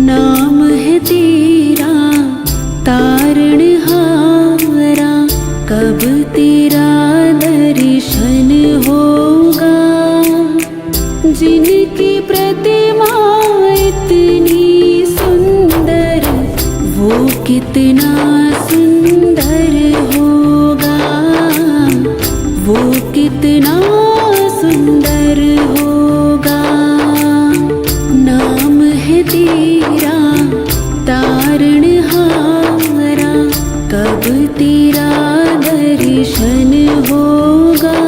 नाम है तेरा तारणहारा, कब तेरा दर्शन होगा। जिनकी प्रतिमा इतनी सुंदर, वो कितना सुंदर होगा, वो कितना सुंदर होगा। नाम है तेरा तारणहारा, कब तेरा दर्शन होगा।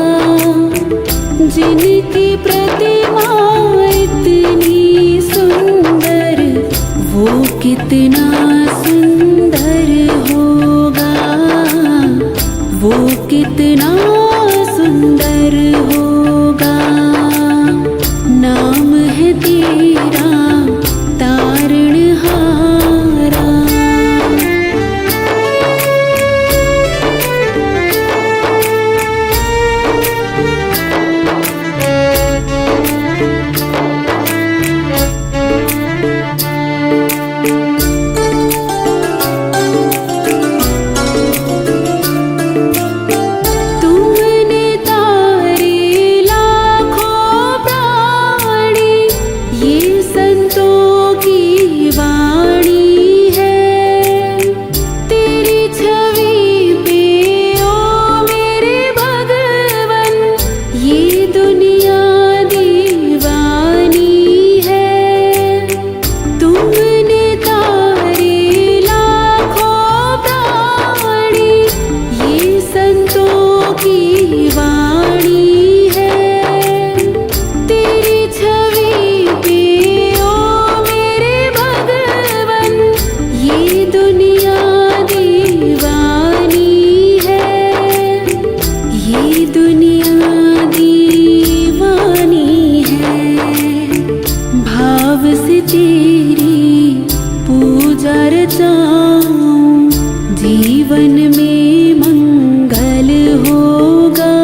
जिनकी प्रतिमा इतनी सुंदर, वो कितना सुंदर होगा, वो कितना सुंदर होगा। नाम है तेरा तारणहारा। तुमने तारे लाखों प्राणी, ये संतों की वाणी है। तेरी छवि पे ओ मेरे भगवन, ये दुनिया दीवानी है। तुमने तारे लाखों प्राणी, ये संतों की वाणी है। तेरी छवि पे ओ मेरे भगवन, ये दुनिया दीवानी है, ये दुनिया दीवानी है। भाव से तेरी पूजा रचाऊं, जीवन में मंगल होगा।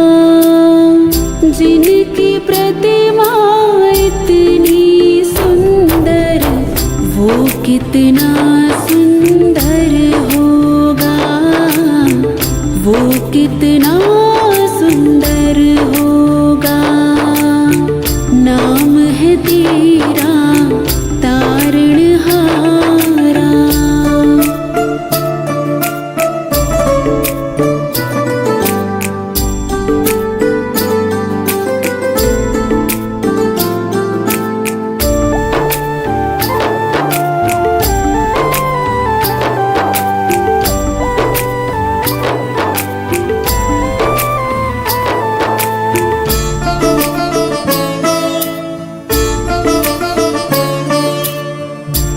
जिनकी प्रतिमा इतनी सुंदर, वो कितना सुंदर होगा, वो कितना सुंदर होगा। नाम है तेरा तारणहारा।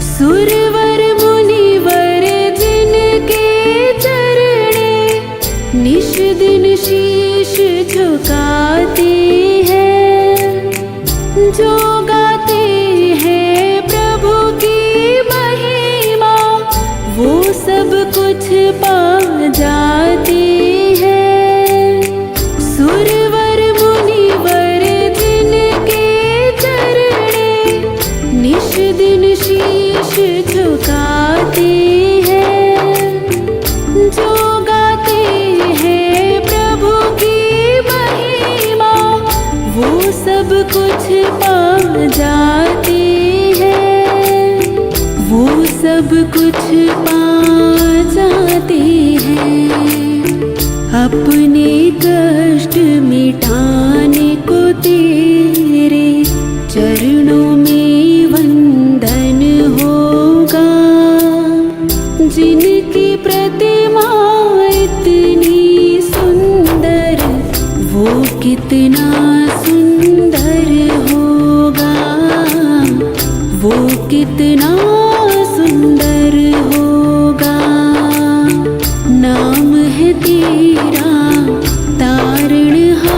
सुरवर मुनिवर जिनके चरणे, निश दिन शीश झुकाते हैं। जो गाते हैं प्रभु की महिमा, वो सब कुछ पा जाते हैं। सुरवर मुनिवर जिनके चरणे, निश दिन शीश झुकाते हैं। जो गाते हैं प्रभु की महिमा, वो सब कुछ पा जाते हैं, वो सब कुछ पा जाते हैं। अपने कष्ट मिटाने को तेरे चरणों में वंदन होगा। जिनकी प्रतिमा इतनी सुंदर, वो कितना सुंदर होगा, वो कितना सुंदर नाम है तेरा तारणहारा।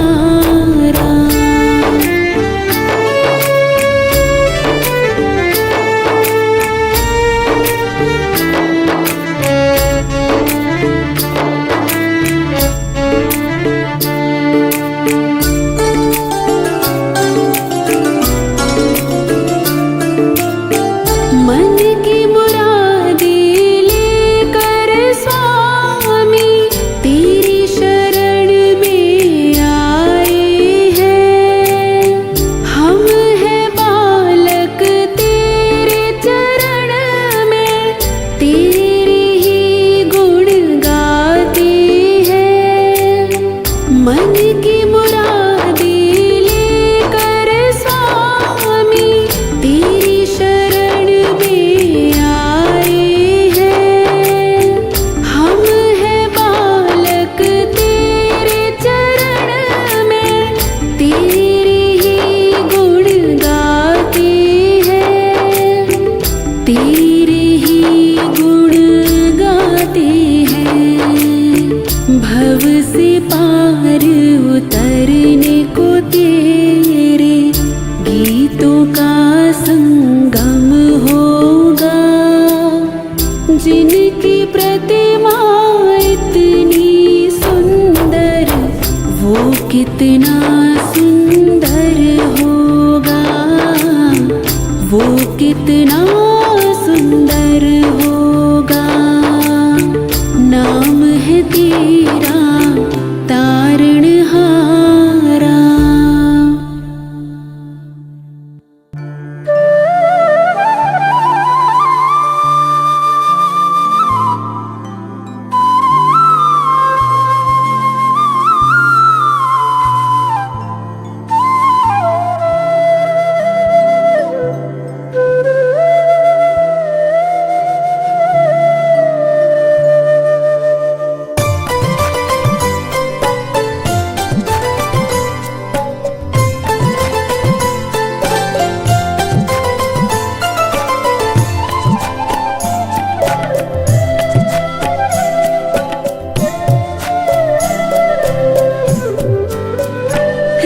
मन की मुरादें लेकर स्वामी तेरी शरण में आए हैं। हम हैं बालक तेरे चरण में, तेरे ही गुण गाते हैं। मन की मुरादें लेकर स्वामी तेरी शरण में आए हैं। हम हैं बालक तेरे चरण में, तेरे ही गुण गाते हैं। तेरे ही गुण गाते हैं। भव से पार उतरने को तेरे गीतों का संगम होगा। जिनकी प्रतिमा इतनी सुंदर, वो कितना सुंदर होगा। वो कितना सुंदर होगा। नाम है तेरा तारणहारा।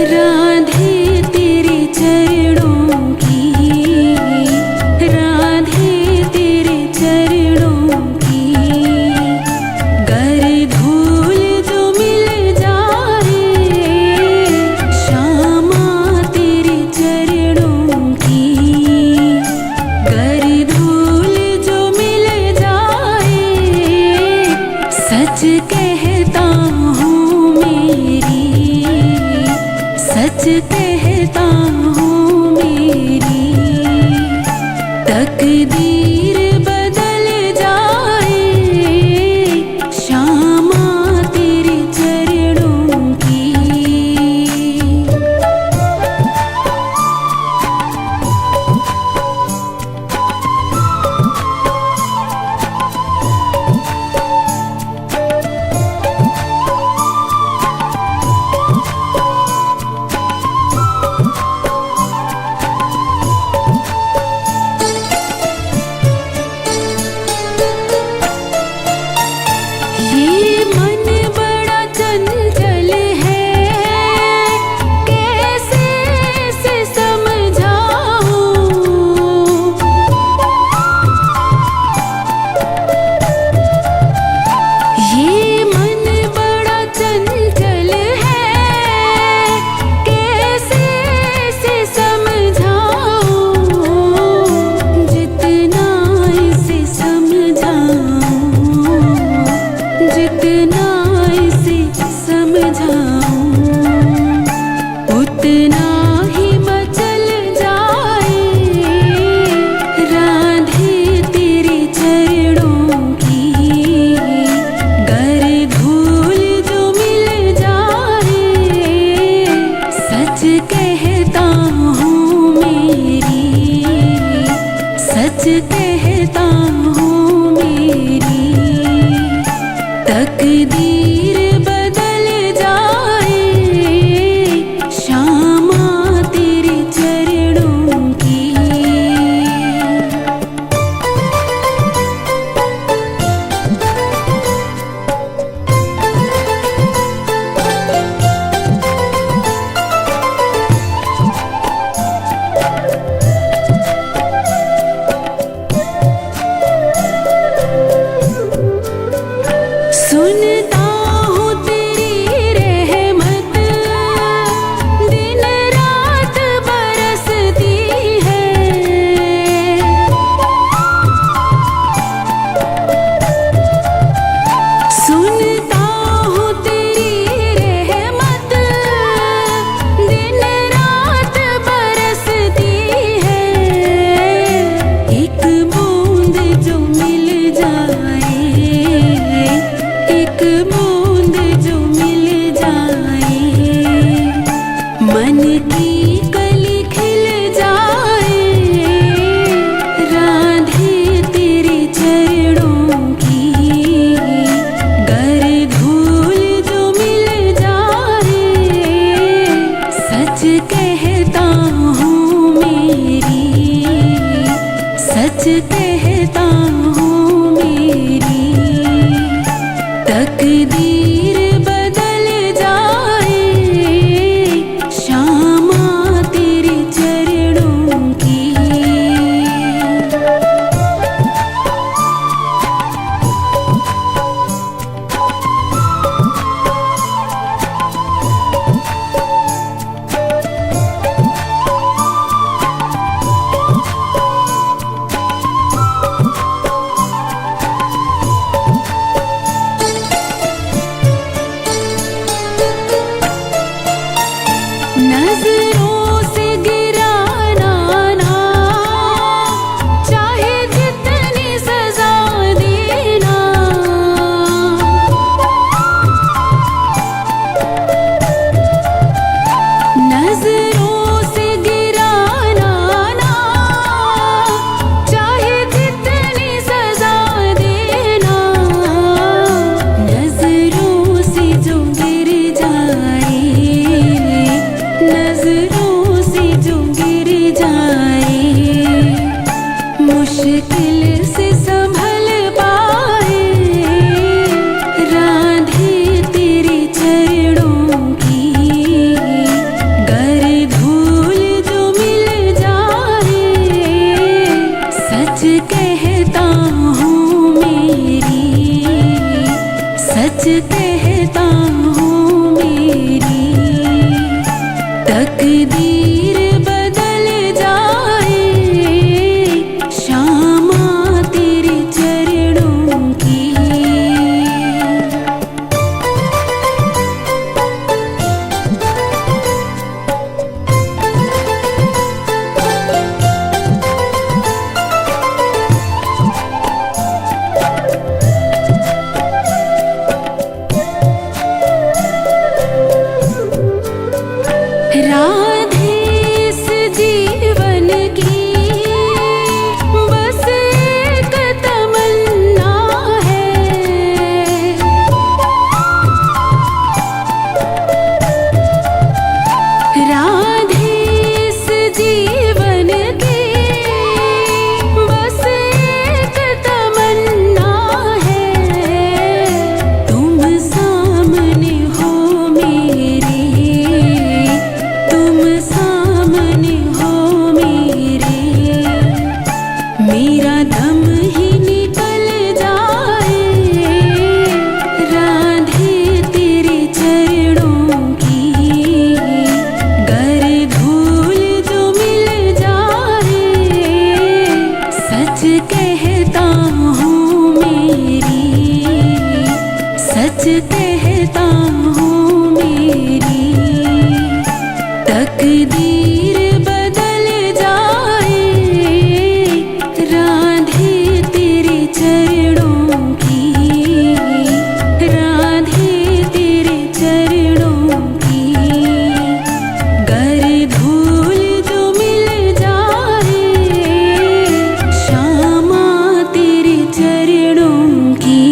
राधे तेरे चरणों की, राधे तेरे चरणों की, गर धूल जो मिल जाए, श्यामा तेरे चरणों की। गर धूल जो मिल जाए, सच कहता हूँ मेरी, सच कहता हूँ मेरी, तकदीर बदल जाए, श्यामा तेरे चरणों की। कहता हूँ मेरी तकदीर बदल जाए, श्यामा तेरे चरणों की। नजरों से गिराना ना, चाहे जितनी सजा देना। नजरों से गिराना ना, चाहे जितनी सजा देना। नजरों से जो गिर जाए, नजरों से जो गिर जाए, मुश्किल से संभल पाए। राधे तेरे चरणों की, गर धूल जो मिल जाए, सच कहता हूँ मेरी, सच कहता हूँ मेरी तकदीर बदल जाए, श्यामा तेरे चरणों की। राधे इस जीवन की बस एक तमन्ना है। राधे इस जीवन की बस एक तमन्ना है। तुम सामने हो मेरे, तुम सामने हो मेरे, मेरा दम ही निकल जाए। राधे तेरे चरणों की, गर धूल जो मिल जाए, सच कहता हूँ मेरी, सच कहता हूँ मेरी तकदीर बदल जाए। राधे तेरे चरणों की, राधे तेरे चरणों की, गर धूल जो मिल जाए, श्यामा तेरे चरणों की।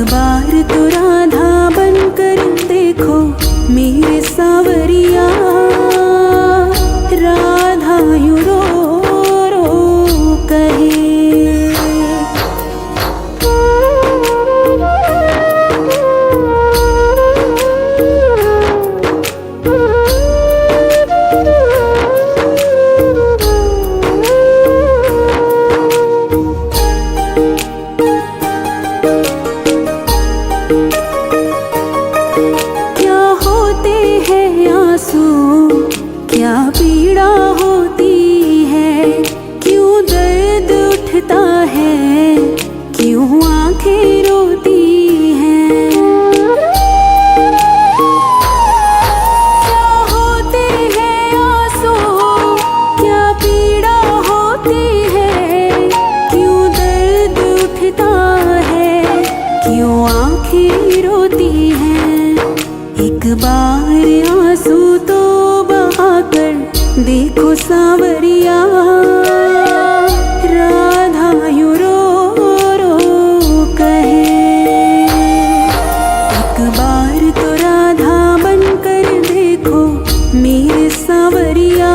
बार तो राधा बनकर देखो मेरे सावरिया, राधा यूं रो रो कहे। क्या पीड़ा होती है, क्यों दर्द उठता है, क्यों आंखें रोती हैं। क्या होते हैं आंसू, क्या पीड़ा होती है, क्यों दर्द उठता है, क्यों आंखें रोती हैं। एक बार आंसू तो बहाकर देखो सावरिया, राधा यूं रो रो कहे। एक बार तो राधा बनकर देखो मेरे सावरिया,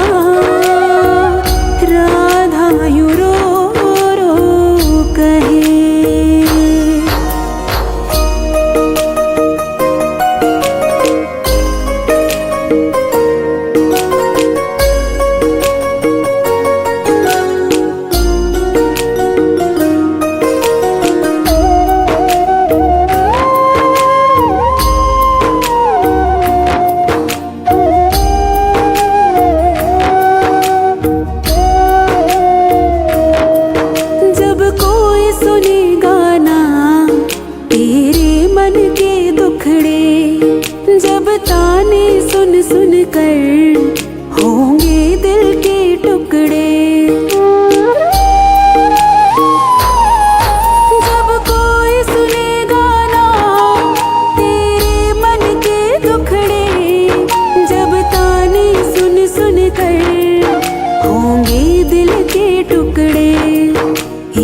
राधा यूं रो रो कहे। जब ताने सुन सुन कर होंगे दिल के टुकड़े, जब कोई सुनेगा ना तेरे मन के दुखड़े, जब ताने सुन सुन कर होंगे दिल के टुकड़े।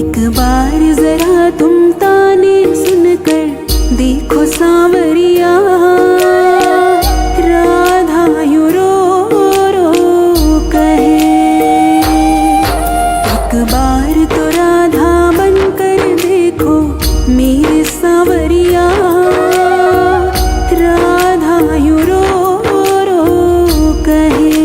एक बार जरा तुम ताने सुनकर देखो सावरिया, राधा यूं रो रो कहे। एक बार तो राधा बनकर देखो मेरे सावरिया, राधा यूं रो रो कहे।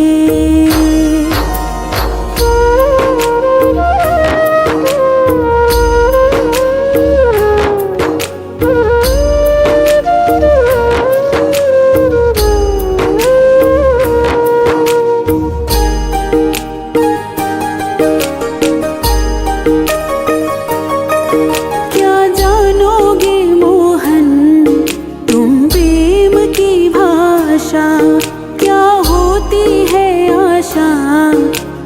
क्या होती है आशा,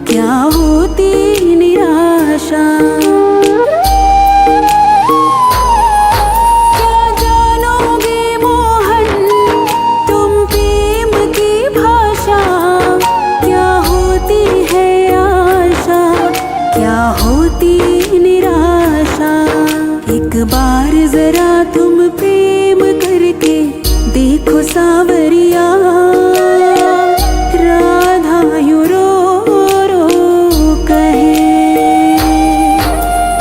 क्या होती निराशा। क्या जानोगे मोहन तुम प्रेम की भाषा, क्या होती है आशा, क्या होती निराशा। एक बार जरा तुम प्रेम करके देखो सावरिया, राधा यूं रो रो कहे।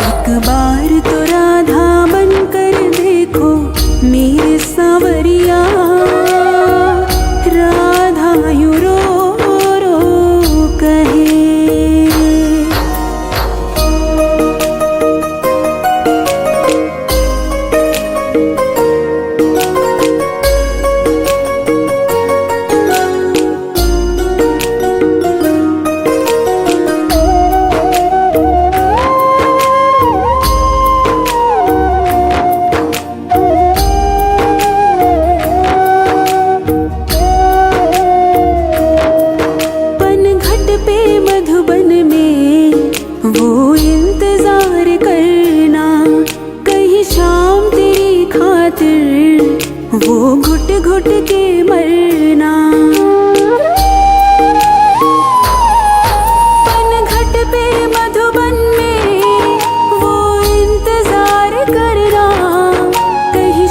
एक बार तो राधा बनकर देखो मेरे सावरिया, राधा यूं रो रो कहे। घुट के मरना। पनघट पे मधुबन में वो इंतजार करना, कहीं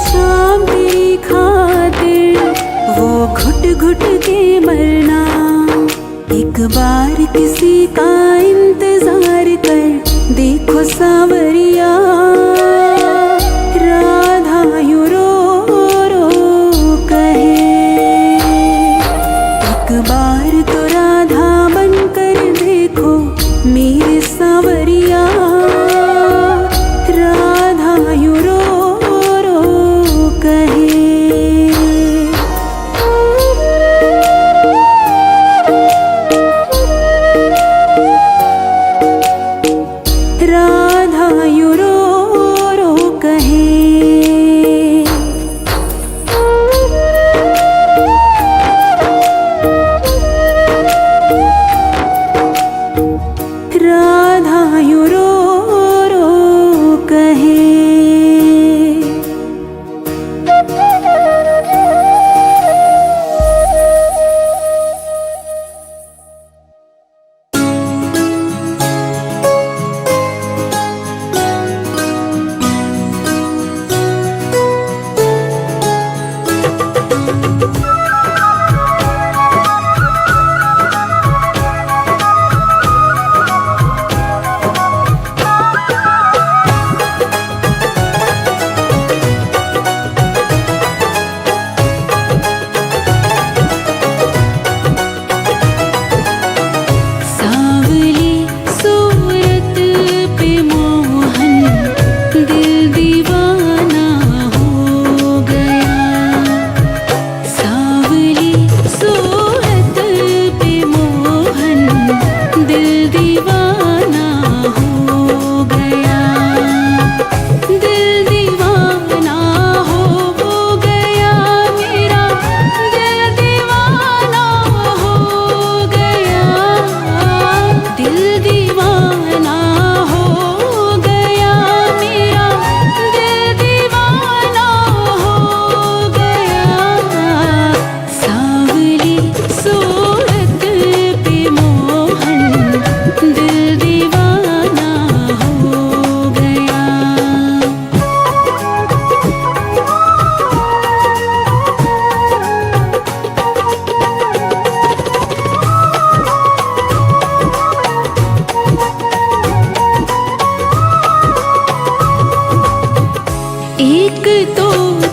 एक तो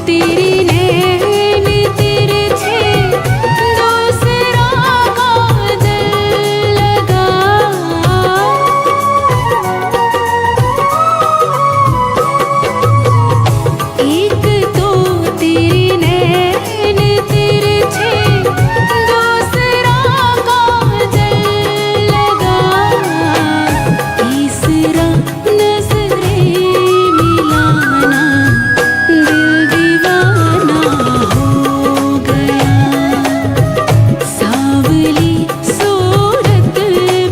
तेरे नैन तिरछे, दूसरा काजल लगा। एक तो तेरे नैन तिरछे, दूसरा काजल लगा। तीसरा नजरे मिलाना, दिल दीवाना हो गया। सावली सूरत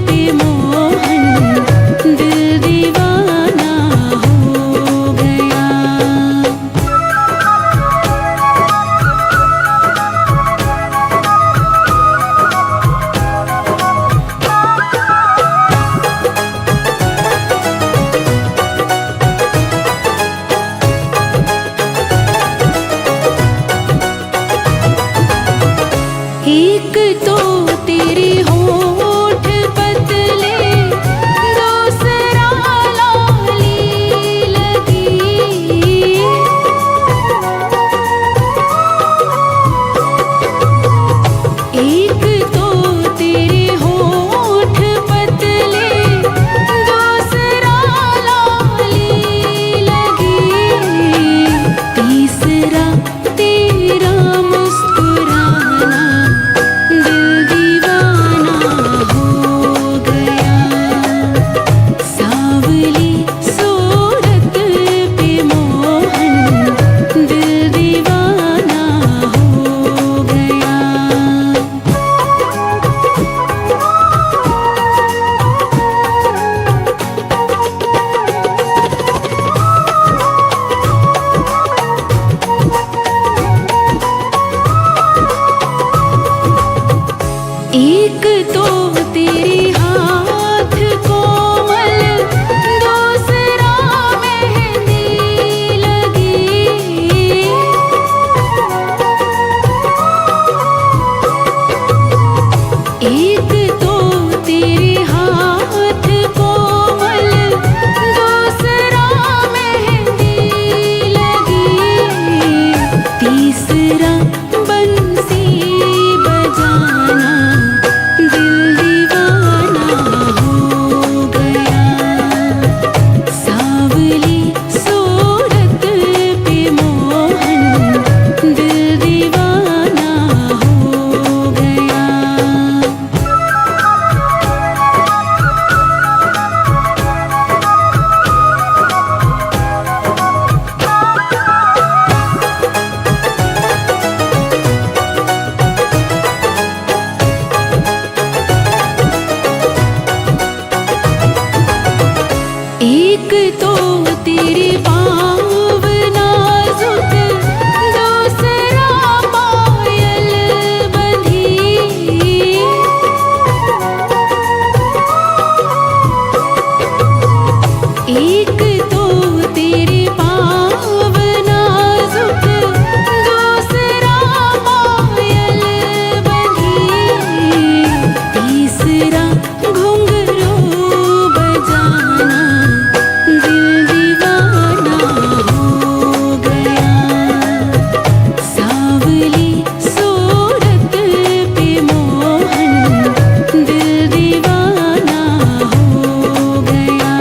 पे मोहन, दिल दीवाना हो गया। एक तो तेरे होठ पतले, दूसरा लाली लगी। एक तो तेरे होठ पतले, दूसरा लाली लगी। तीसरा तेरा मुस्कुराना, दिल दीवाना हो गया। सावली सूरत पे मोहन, दिल दीवाना हो गया। एक तो तेरे हाथ कोमल, दूसरा मेहंदी लगी। एक तो तेरे हाथ कोमल, दूसरा मेहंदी लगी। तीसरा बंसी बजाना, दिल दीवाना हो गया। सावली सूरत पे मोहन, दिल दीवाना हो गया। एक तो तेरे पाँव नाजुक, दूसरा पायल बंधी। एक तो तेरे पाँव नाजुक, दूसरा पायल बंधी। तीसरा घुंघरू बजाना, दिल दीवाना हो गया। सावली सूरत पे मोहन, दिल दीवाना हो गया।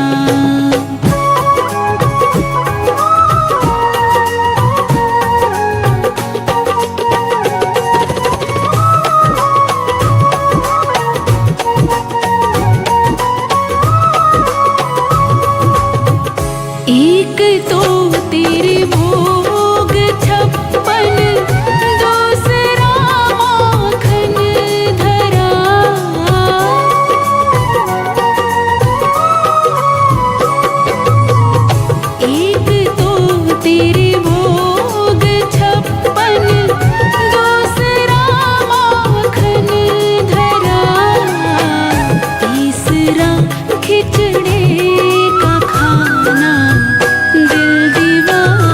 एक तो तेरे भोग 56, दूसरा माखन धरा। एक तो तेरे भोग 56, दूसरा माखन धरा। तीसरा खिचड़े का खाना, दिल दीवाना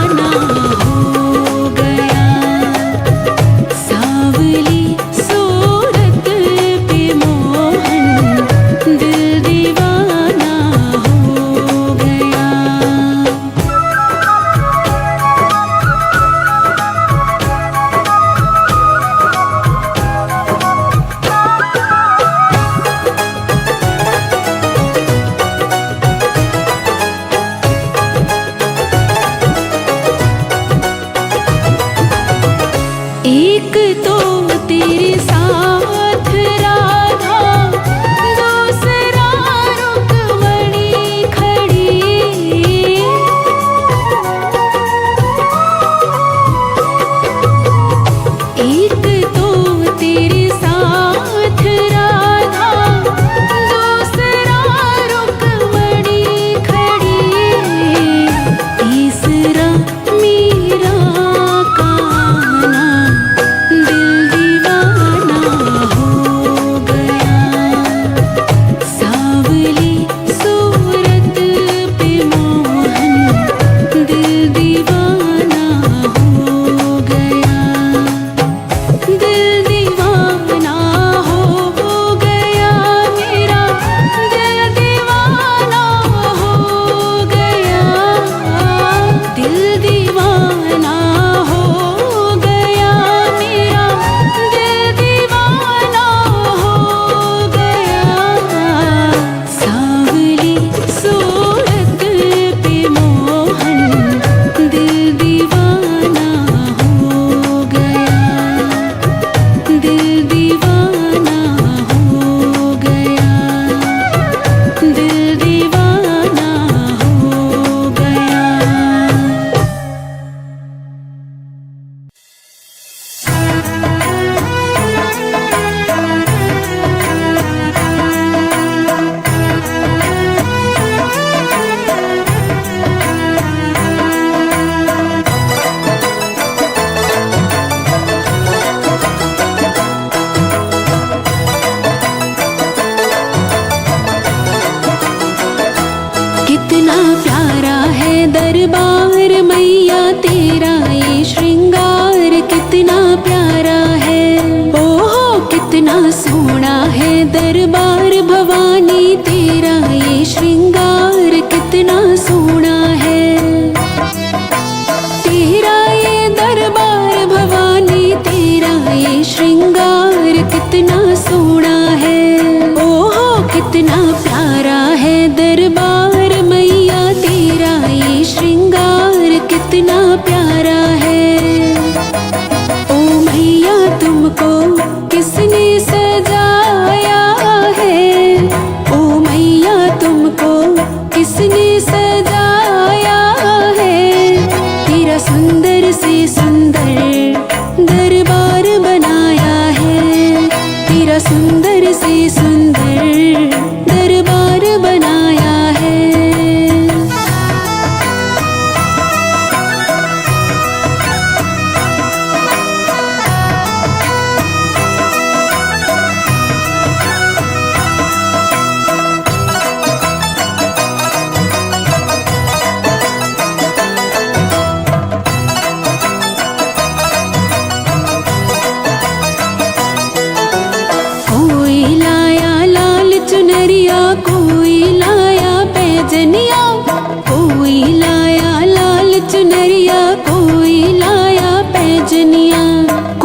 तो तेरे साथ राधा, दूसरा रुक्मणी खड़ी। एक तो तेरे साथ राधा, दूसरा रुक्मणी खड़ी, तीसरा मेरा कान्हा दिल दीवाना हो गया। सावली सूरत पे मोहन दिल दीवाना हो गया। दिल दीवाना हो गया मेरा, दिल दीवाना हो गया। दिल दीवाना हो गया मेरा, दिल दीवाना हो गया। सावली सूरत पे मोहन दिल दीवाना हो गया। दिल दीवाना हो गया। दिल दीवाना हो गया। कितना प्यारा है दरबार मैया तेरा ये श्रृंगार, कितना प्यारा है। ओहो कितना सोना है दरबार भवानी तेरा ये श्रृंगार, कितना सोना है। तेरा ये दरबार भवानी तेरा ये श्रृंगार, कितना सोना है। ओहो कितना प्यारा है दरबार मैया तेरा ये श्रृंगार, कितना प्यारा है। ओ मैया तुमको किसने सजाया है। ओ मैया तुमको किसने सजाया है। तेरा सुंदर से सुंदर दरबार बनाया है। तेरा सुंदर से सुंदर दरबार बनाया है। कोई लाया लाल चुनरिया, कोई लाया पैजनिया। कोई लाया लाल चुनरिया, कोई लाया पैजनिया।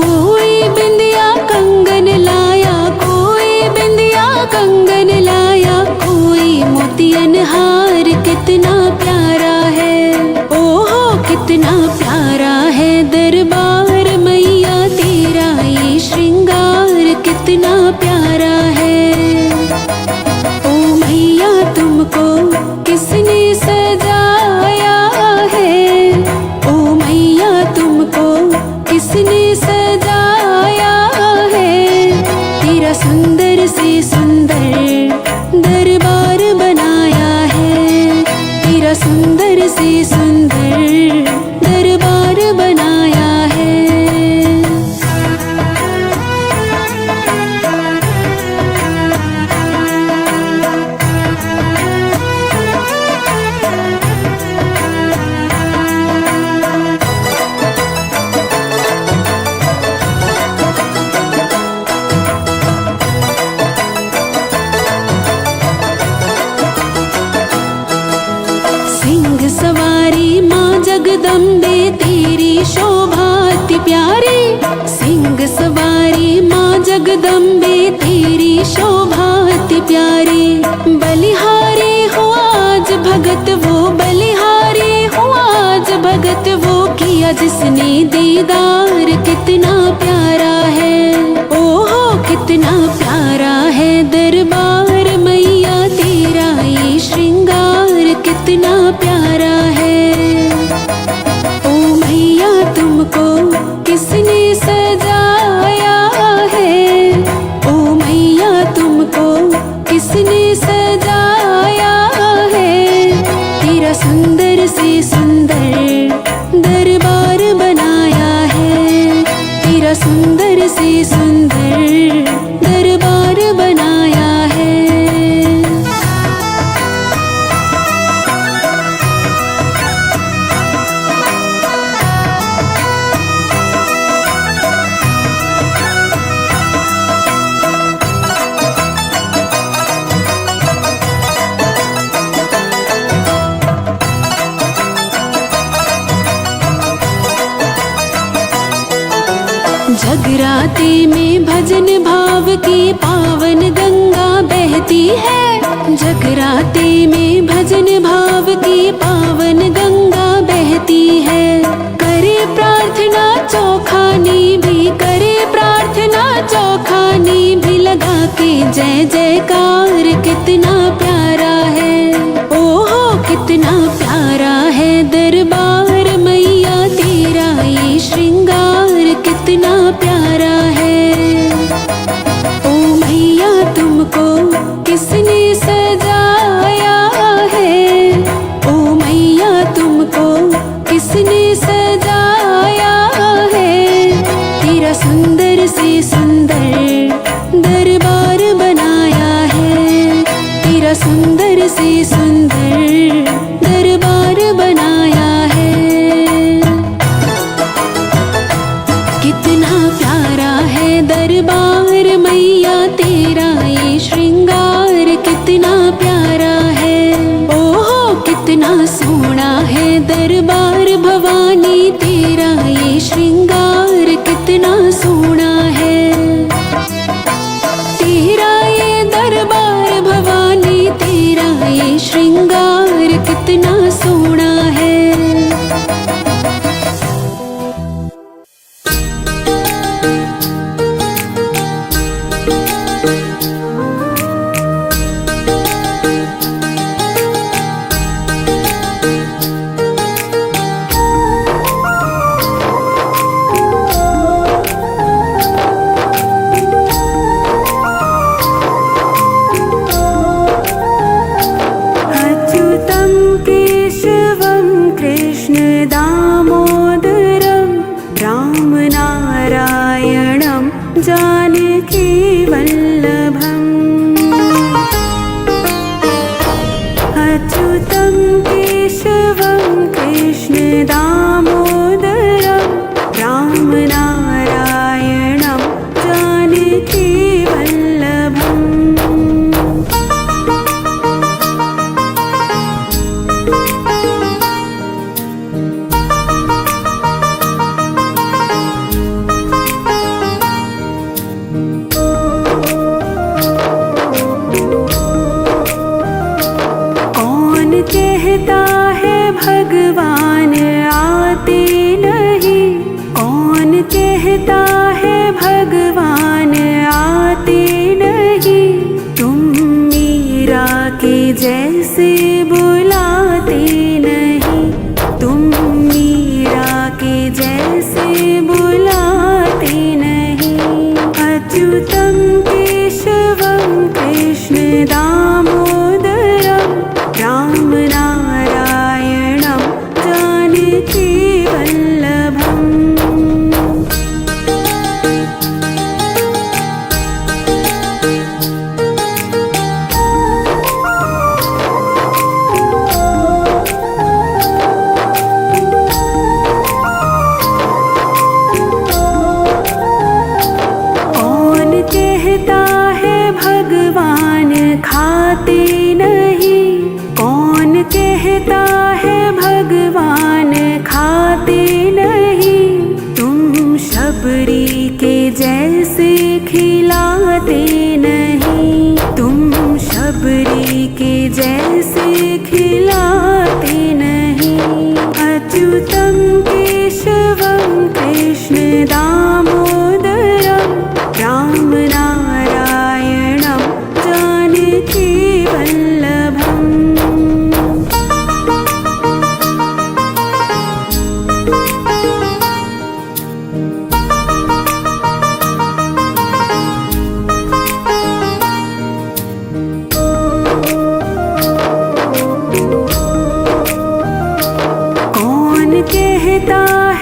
कोई बिंदिया कंगन लाया, कोई बिंदिया कंगन लाया। कोई मोतियन हार, कितना प्यारा है। ओहो कितना प्यारा है दरबार मैया तेरा ये श्रृंगार, कितना प्यारा है। ओ मैया तुमको किसने सजाया है। ओ मैया तुमको किसने सजाया है। तेरा सुंदर से सुंदर दरबार बनाया है। तेरा सुंदर से सुंदर दरबार बनाया है। सिंह सवारी माँ जगदम्बे तेरी शोभा अति प्यारी। सिंह सवारी माँ जगदम्बे तेरी शोभा अति प्यारी। बलिहारी हो आज भगत वो, बलिहारी हो आज भगत स्वागत वो किया जिसने दीदार, कितना प्यारा है, ओहो कितना प्यारा है दरबार मैया तेरा, ये श्रृंगार कितना प्यारा है। ओ मैया तुमको किसने सजाया है, ओ मैया तुमको किसने सजाया है, तेरा सुंदर से सुंदर दरबार बनाया है, तेरा सुंदर से सुंदर दरबार बनाया है। जगराते में भजन भाव की पावन गंगा बहती है, जगराते में भजन भाव की पावन गंगा बहती है। करे प्रार्थना चौखानी भी, करे प्रार्थना चौखानी भी लगा के जय जयकार, कितना प्यारा है, ओहो कितना प्यारा है दरबार मैया तेरा, ये श्रृंगार कितना प्यारा है। ओ मैया तुमको किसने सजाया है, ओ मैया तुम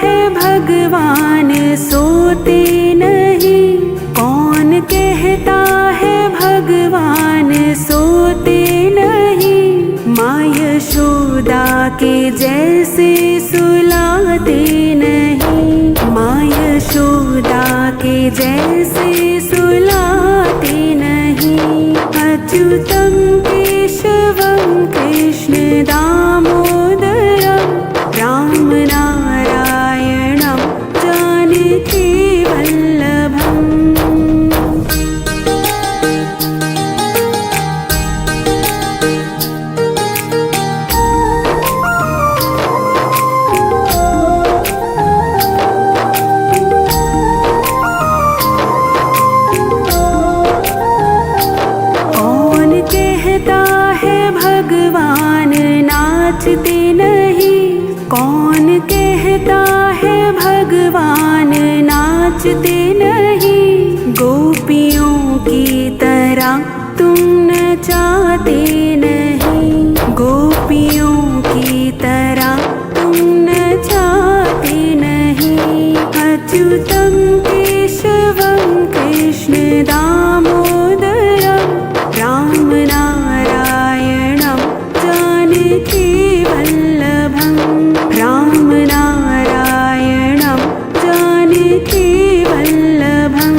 है भगवान सोते नहीं, कौन कहता है भगवान सोते नहीं। माँ यशोदा के जैसे सुलाते नहीं, माँ यशोदा के जैसे सुलाते नहीं। अच्युतं केशवं कृष्ण दामोदरं राम नारायणं जानकी वल्लभम्। भगवान नाचते नहीं, कौन कहता है भगवान नाचते नहीं। गोपियों की तरह तुम नचाते नहीं, गोपियों की तरह तुम नचाते नहीं। अच्युतं केशवं कृष्ण दामोदरं राम नारायणं जानकी वल्लभं, राम नारायणं जानकी वल्लभं,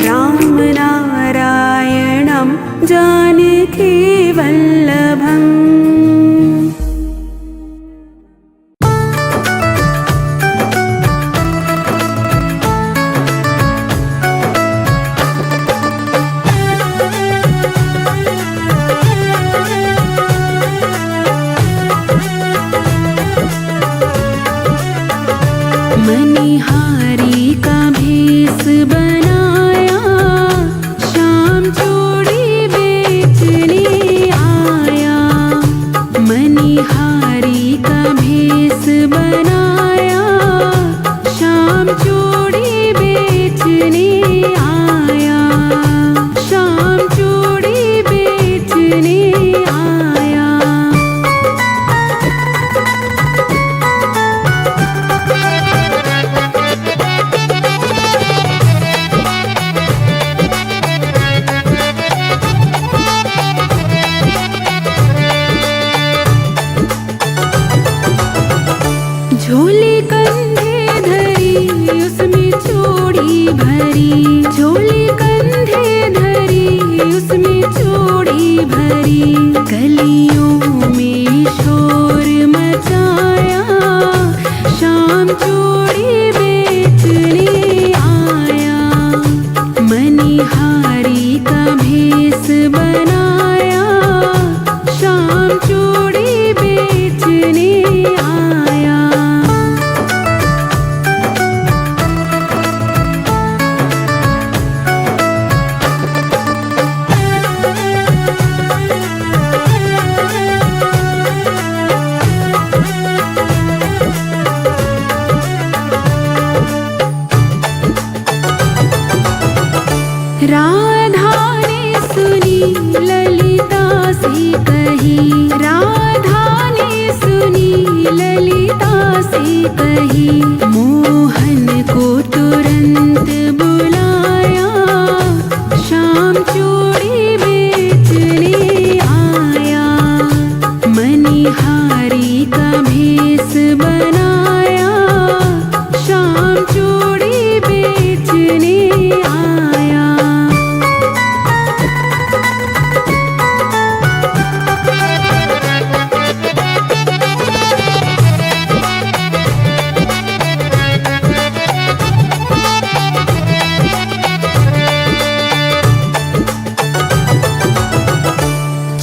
राम नारायणं जानकी वल्लभम्। मणिहारी का भेष बनाया, शाम चूड़ी बेचने आया। मणिहारी का भेष बनाया, शाम चूड़ी बेचने आया, शाम चूड़ी बेचने आया। झोली कंधे धरी उसमें चूड़ी भरी, झोली कंधे धरी उसमें चूड़ी भरी। गलियों में शोर मचाया, शाम चूड़ी बेचने आया। मणिहारी का भेष बनाया, शाम चूड़ी बेचने आया। राधा ने सुनी ललिता से कही, राधा ने सुनी ललिता से कही। मोहन को तुरंत बुलाया, शाम चूड़ी बेचने आया। मणिहारी का भेष बनाया, शाम चूड़ी बेचने आया।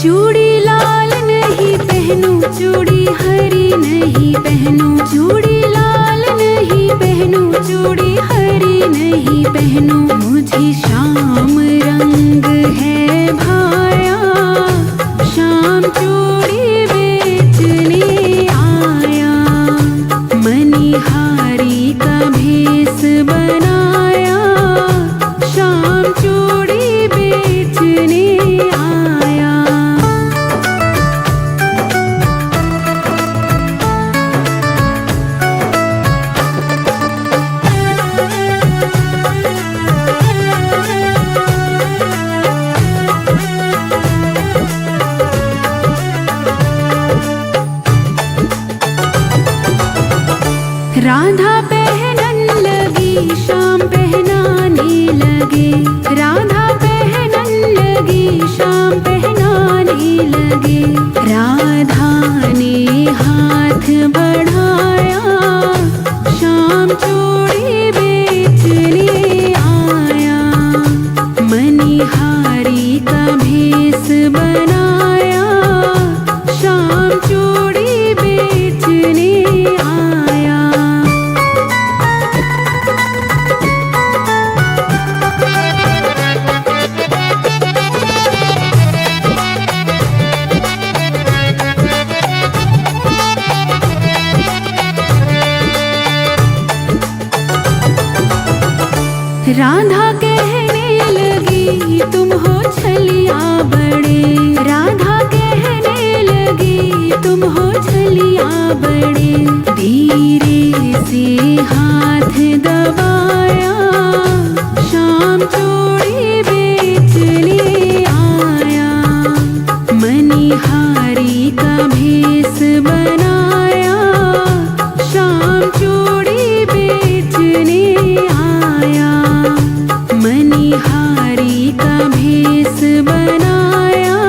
चूड़ी लाल नहीं पहनूं, चूड़ी हरी नहीं पहनूं, चूड़ी लाल नहीं पहनूं, चूड़ी हरी नहीं पहनूं। मुझे श्याम रंग है भाया, शाम चूड़ी बेचने आया। मणिहारी का भेष बनाया, शाम चूड़ी बेचने आया। राधा पहनन लगी श्याम पहनाने लगे, राधा पहनन लगी श्याम पहनाने लगे। राधा ने हाथ बढ़ाया, श्याम चूड़ी बेचने आया। मनिहारी का भेष बनाया, श्याम चूड़ी बेचने आया। राधा कहने लगी तुम हो छलिया बड़े, राधा कहने लगी तुम हो छलिया बड़े। धीरे से हाथ दबाया, श्याम चूड़ी बेचने आया। मनिहारी का भेष बनाया, श्याम चूड़ी बेचने आया। मनिहारी का भेष बनाया,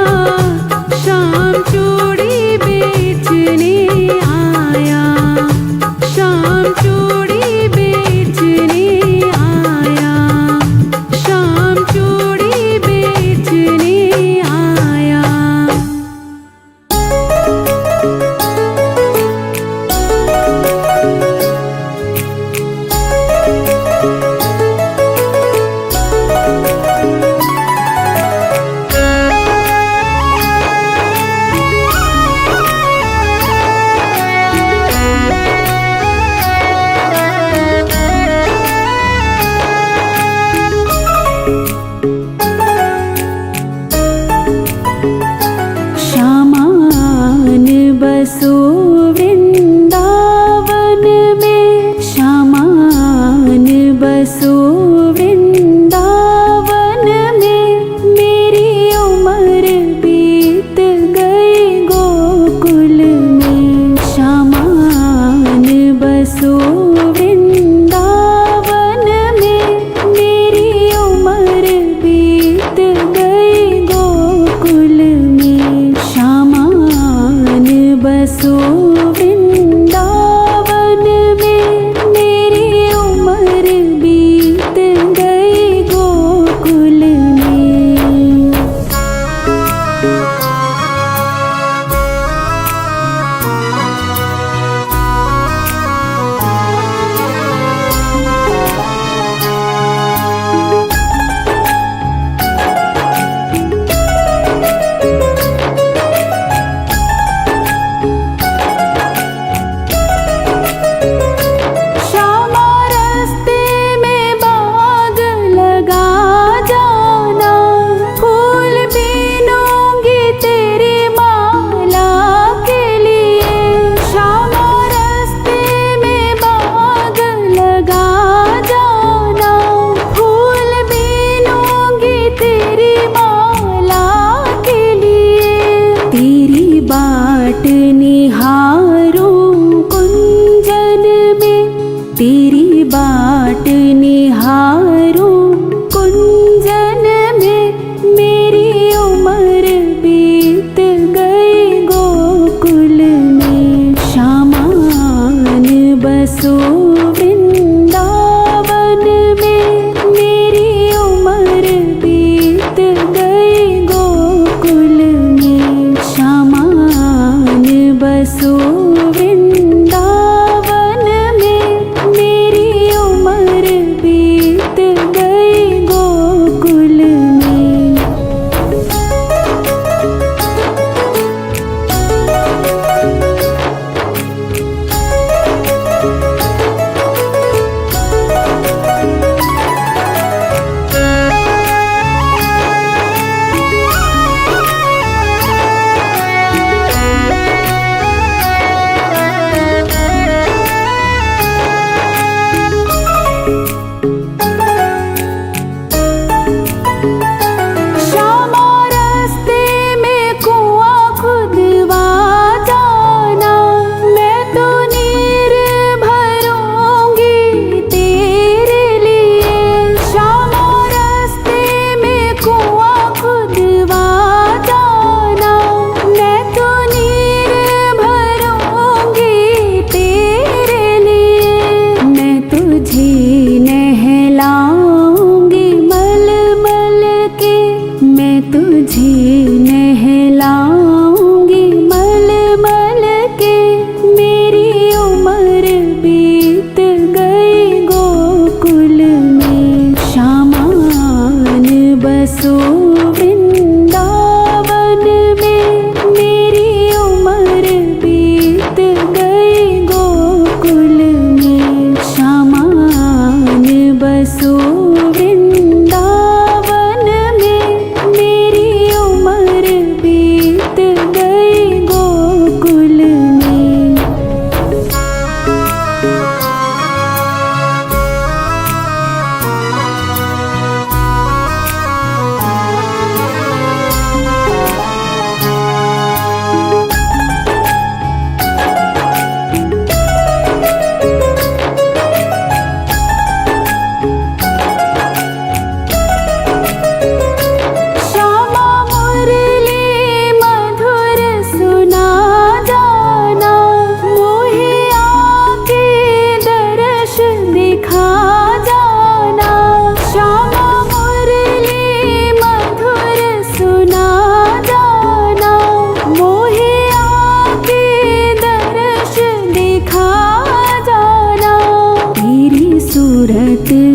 श्याम चूड़ी बेचने आया। श्याम चूड़ी बेचने आया, श्याम चूड़ी बेचने आया। श्यामान बसो वृंदावन में, श्यामान बसो वृंदावन में। मेरी उम्र बीत गई गोकुल में, श्यामान बसो वृंदावन में। मेरी उम्र बीत गई गोकुल में, श्यामान बसो वृंदावन में। मेरी उम्र बीत गई गोकुल में। श्यामा रास्ते में बाग लगा जाना, फूल बीनूंगी तेरी माला के लिए। श्यामा रास्ते में बाग लगा जाना, फूल बीनूंगी तेरी माला के लिए। तेरी बाट निहारूं कुंजन में, तेरी बाट निहारूं कुंजन में। मेरी उम्र बीत गई गोकुल में, श्यामान बसो वृंदावन में। मेरी उम्र बीत गई गोकुल में, श्यामान बसो वृंदावन में। मेरी उम्र बीत गई गोकुल में।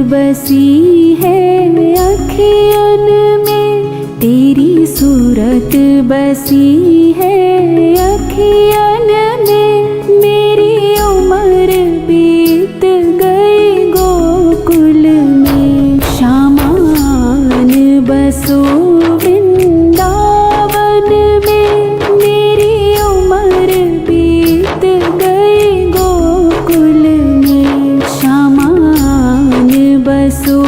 बसी है अखियन में, तेरी सूरत बसी है अखियन में। मेरी उम्र बीत गई गोकुल में, शामान बसो वृंदावन में। मेरी उम्र बीत गई गोकुल में, शामान बसो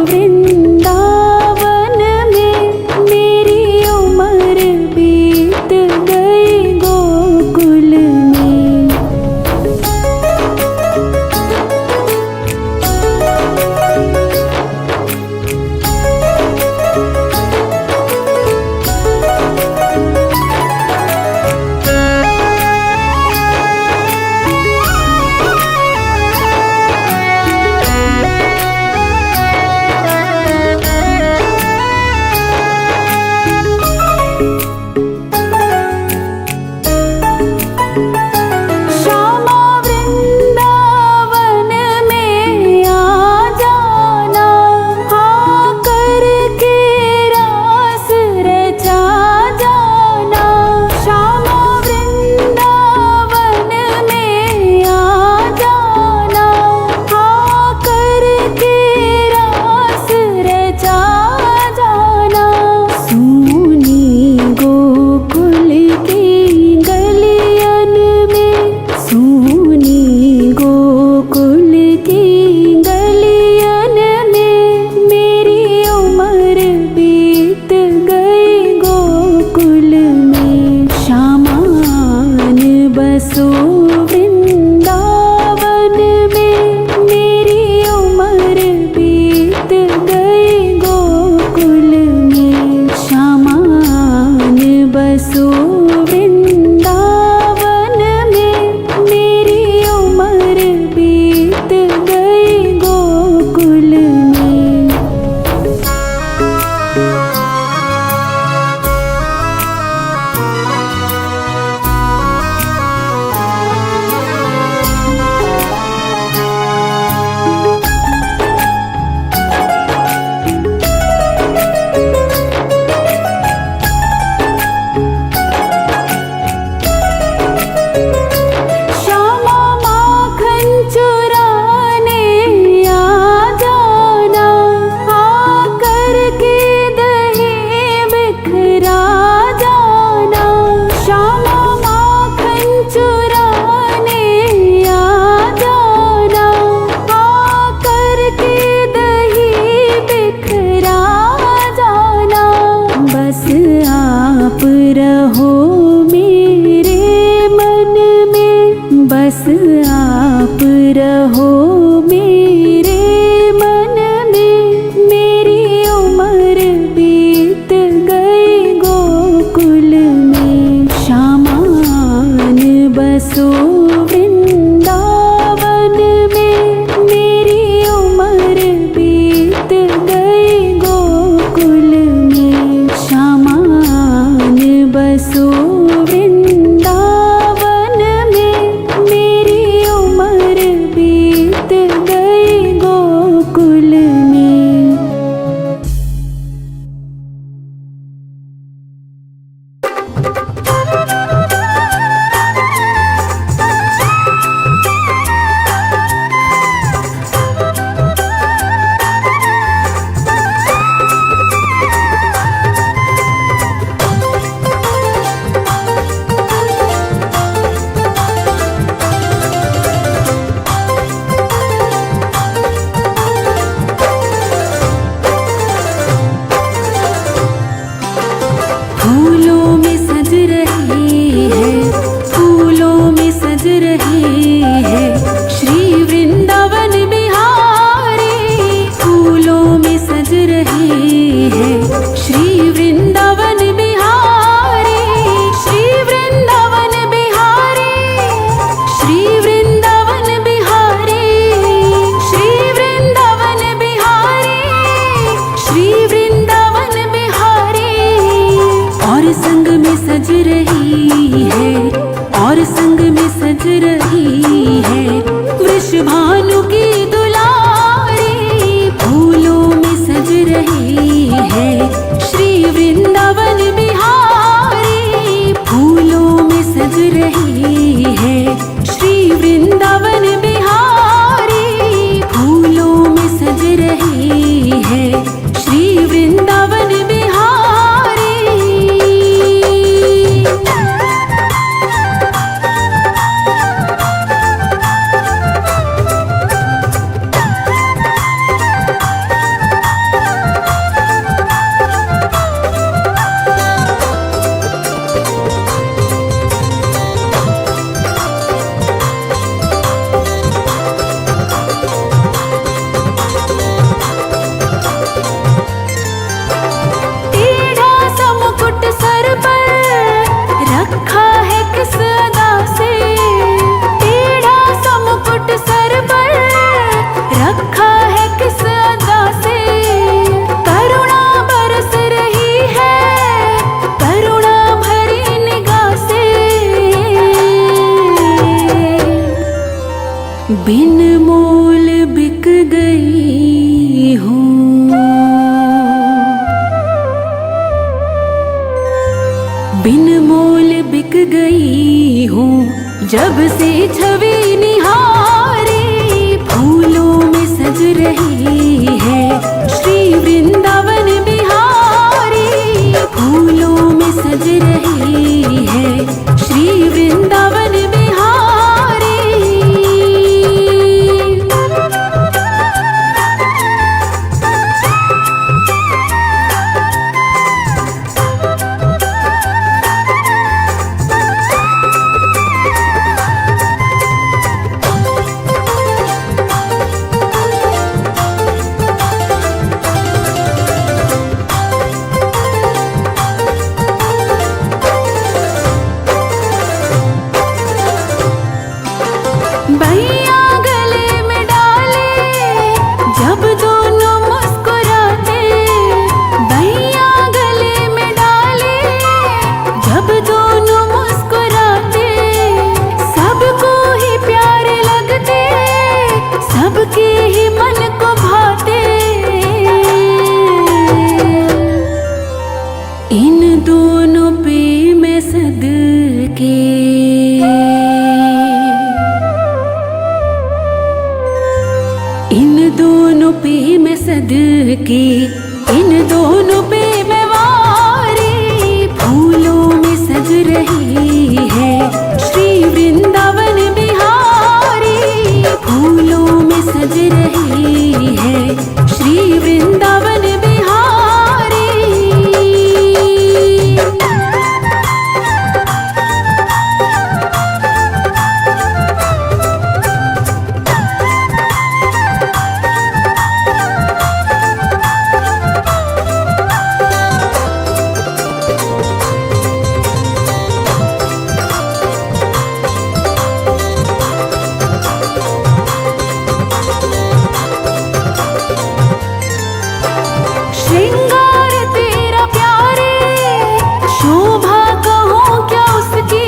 वृंदावन में। मेरी उम्र बीत गई गोकुल में। बसो वृंदावन में। मेरी उम्र बीत गई गोकुल में, शामान बसो वृंदावन में। मेरी उम्र बीत गई गोकुल में। आप रहो मेरे मन में, बस आप रहो मेरे मन में। मेरी उम्र बीत गई गोकुल में, शामान बसो वृंदावन में। मेरी उम्र बीत गई गोकुल में, शामान बसो वृंदावन में। मेरी उम्र बीत मोल बिक गई हूँ, बिन मोल बिक गई हूँ। जब से छवि निहारी फूलों में सज रही है श्री वृंदावन बिहारी, फूलों में सज रही है श्री वृंदावन बिहारी। भैया गले में डाले जब दोनों मुस्कुराते, भैया गले में डाले जब दोनों मुस्कुराते, सबको ही प्यारे लगते, सबके ही मन को भाते। इन दोनों पे मैं सदके इन दोनों पे मैं सदके, इन दोनों पे मैं वारी, फूलों में सज रही है श्री वृंदावन बिहारी, फूलों में सज रही है श्री वृंदावन बिहारी। श्रृंगार तेरा प्यारे, शोभा कहूँ क्या उसकी,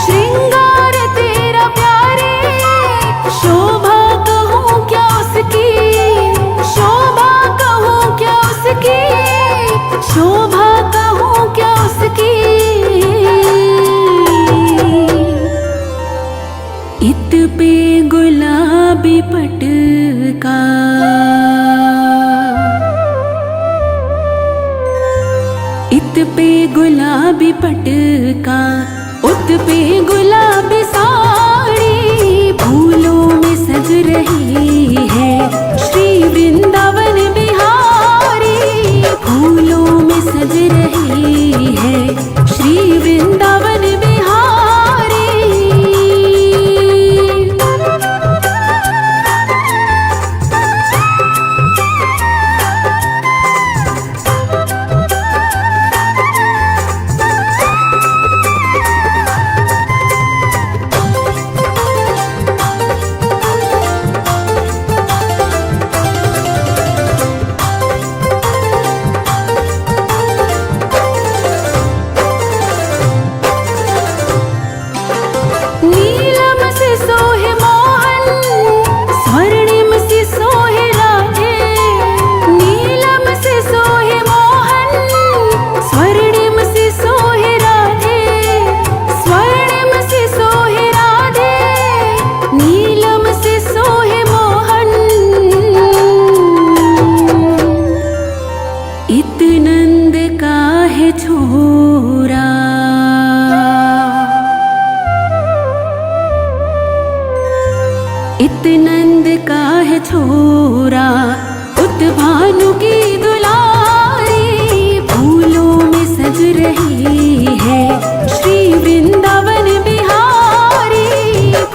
श्रृंगार तेरा प्यारे, शोभा कहूँ क्या उसकी, शोभा कहूँ क्या उसकी, शोभा कहूँ क्या उसकी। इत पे गुलाबी पटका, इत पे गुलाबी पटका, उत पे गुलाबी साड़ी, फूलों में सज रही है श्री वृंदावन बिहारी, फूलों में सज रही है श्री वृंदावन बिहारी। नीलम से सोहे मोहन, स्वर्णिम से सोहे राधे, नीलम से सोहे मोहन, स्वर्णिम से सोहे राधे, स्वर्णिम से सोहे राधे, नीलम से सोहे मोहन। इत नंद का है छोरा, इत नंद का है छोरा, उत भानु की दुलारी, फूलों में सज रही है श्री वृंदावन बिहारी,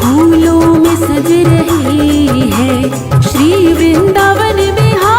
फूलों में सज रही है श्री वृंदावन बिहारी।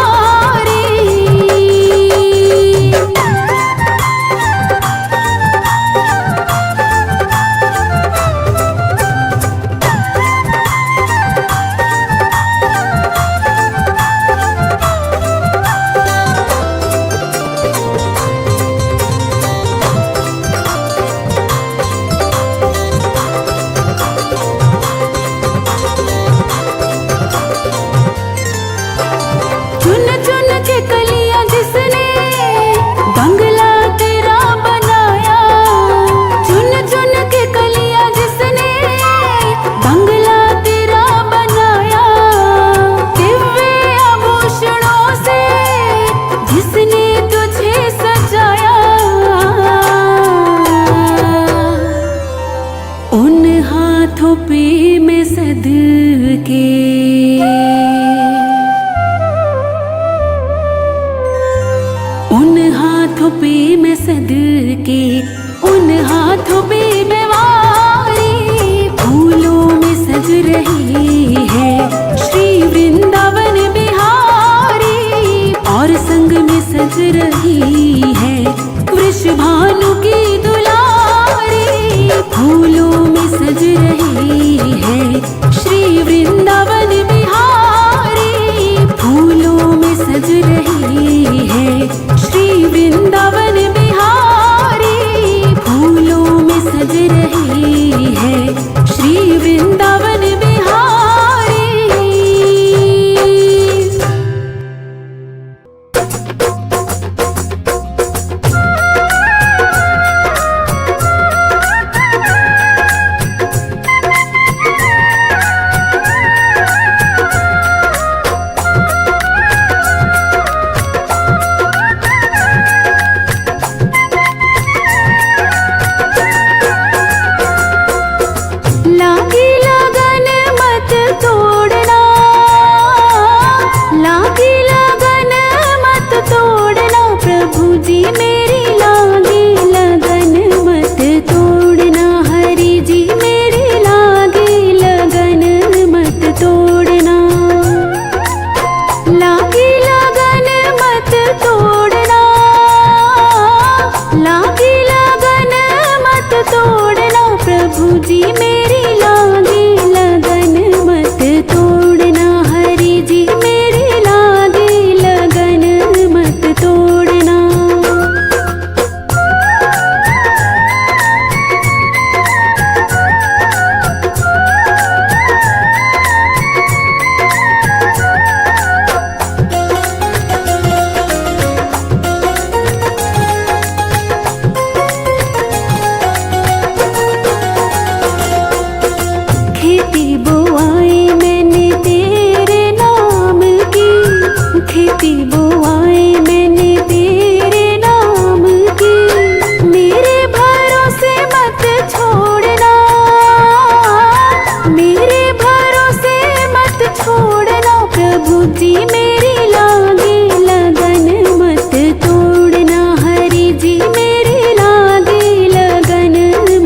प्रभु जी मेरी लागे लगन मत तोड़ना, हरि जी मेरी लागे लगन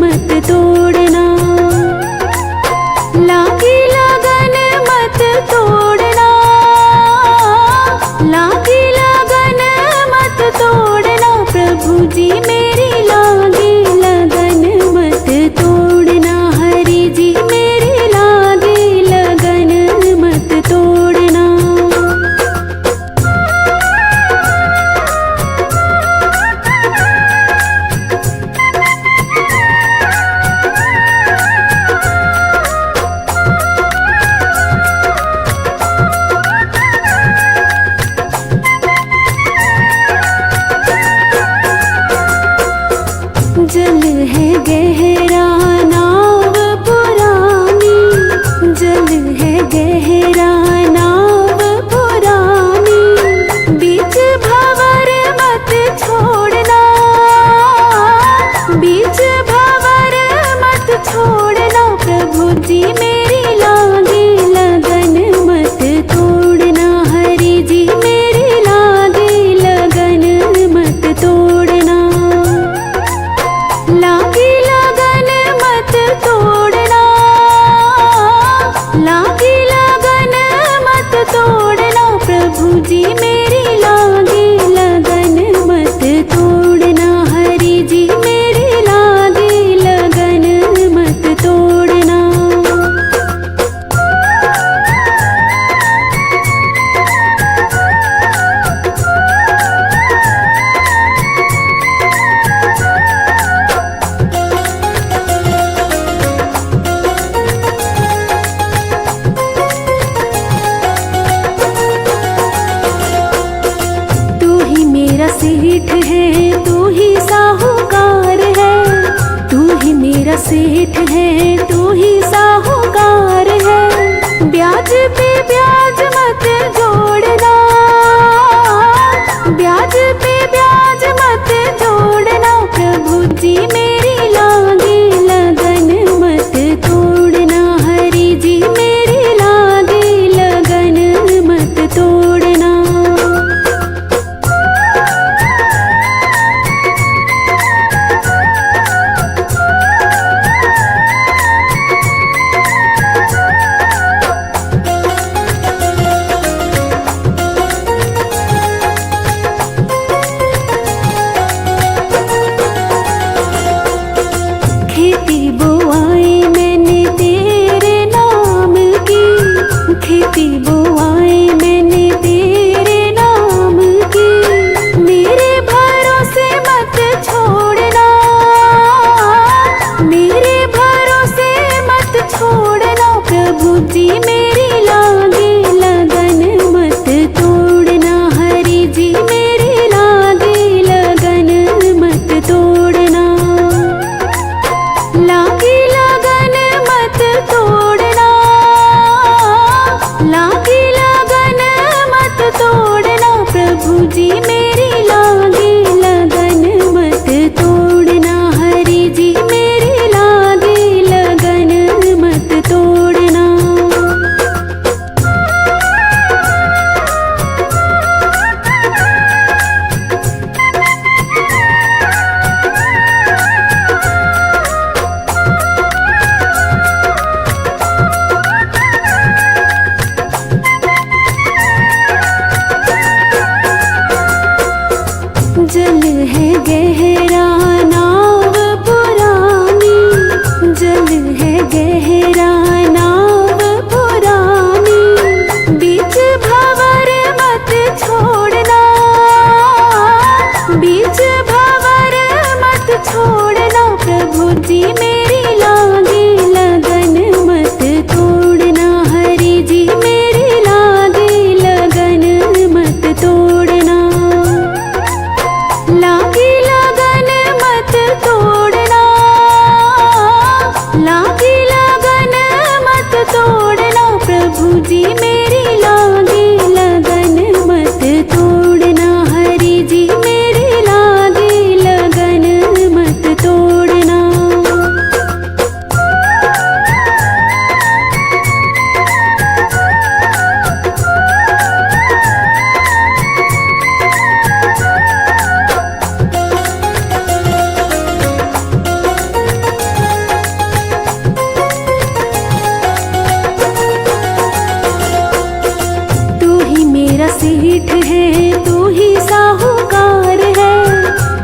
मत तोड़ना। लागी लगन मत तोड़ना, लागी लगन मत तोड़ना, प्रभु जी मेरी लागे लगन मत तोड़ना, हरि जी मेरी लागे लगन मत तोड़ना। जल है गहरा नाव पुरानी, जल है गहरा नाव पुरानी, बीच भंवर मत छोड़ना, बीच भंवर मत छोड़ना, प्रभु जी मेरी लागे लगन मत तोड़ना, हरि जी मेरी लागे लगन मत तोड़ना। लागी लगन मत तोड़ना, लागी लगन मत तोड़ना, प्रभु जी मेरी लागे लगन मत तोड़ना, हरि जी मेरी लागे लगन मत तोड़ना। मेरा सेठ है तू ही साहूकार है, तू ही मेरा सेठ है तू ही साहूकार है। ब्याज पे ब्याज मत जोड़ना, ब्याज पे ब्याज मत जोड़ना, प्रभु जी मेरी लागे लगन मत तोड़ना, हरि जी मेरी लागे लगन मत तोड़ना। खेती बोआई मैंने तेरे नाम की, खेती बोआई मैंने तेरे नाम की, मेरे भरोसे मत छोड़ना, मेरे भरोसे मत छोड़ना, प्रभु जी मेरी लागे लगन मत तोड़ना, हरि जी मेरी लागे लगन मत तोड़ना। लागी लगन मत तोड़ना, लागी लगन सेठ है तू ही साहूकार है,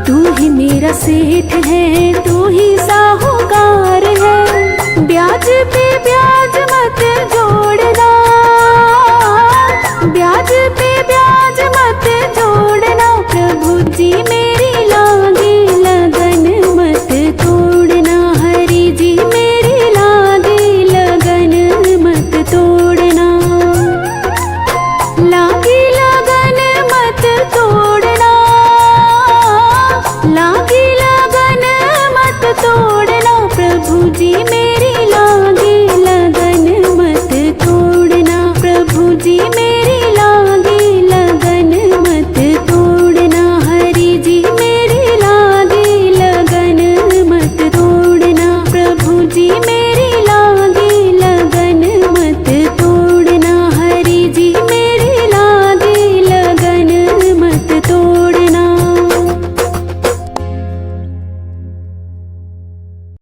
तू ही मेरा सेठ है तू ही साहूकार है। ब्याज पे ब्याज मत जोड़ना, ब्याज पे ब्याज मत जोड़ना, प्रभु जी मेरी लागे लगन मत तोड़ना, हरि जी मेरी लागे लगन मत तोड़ना। लागे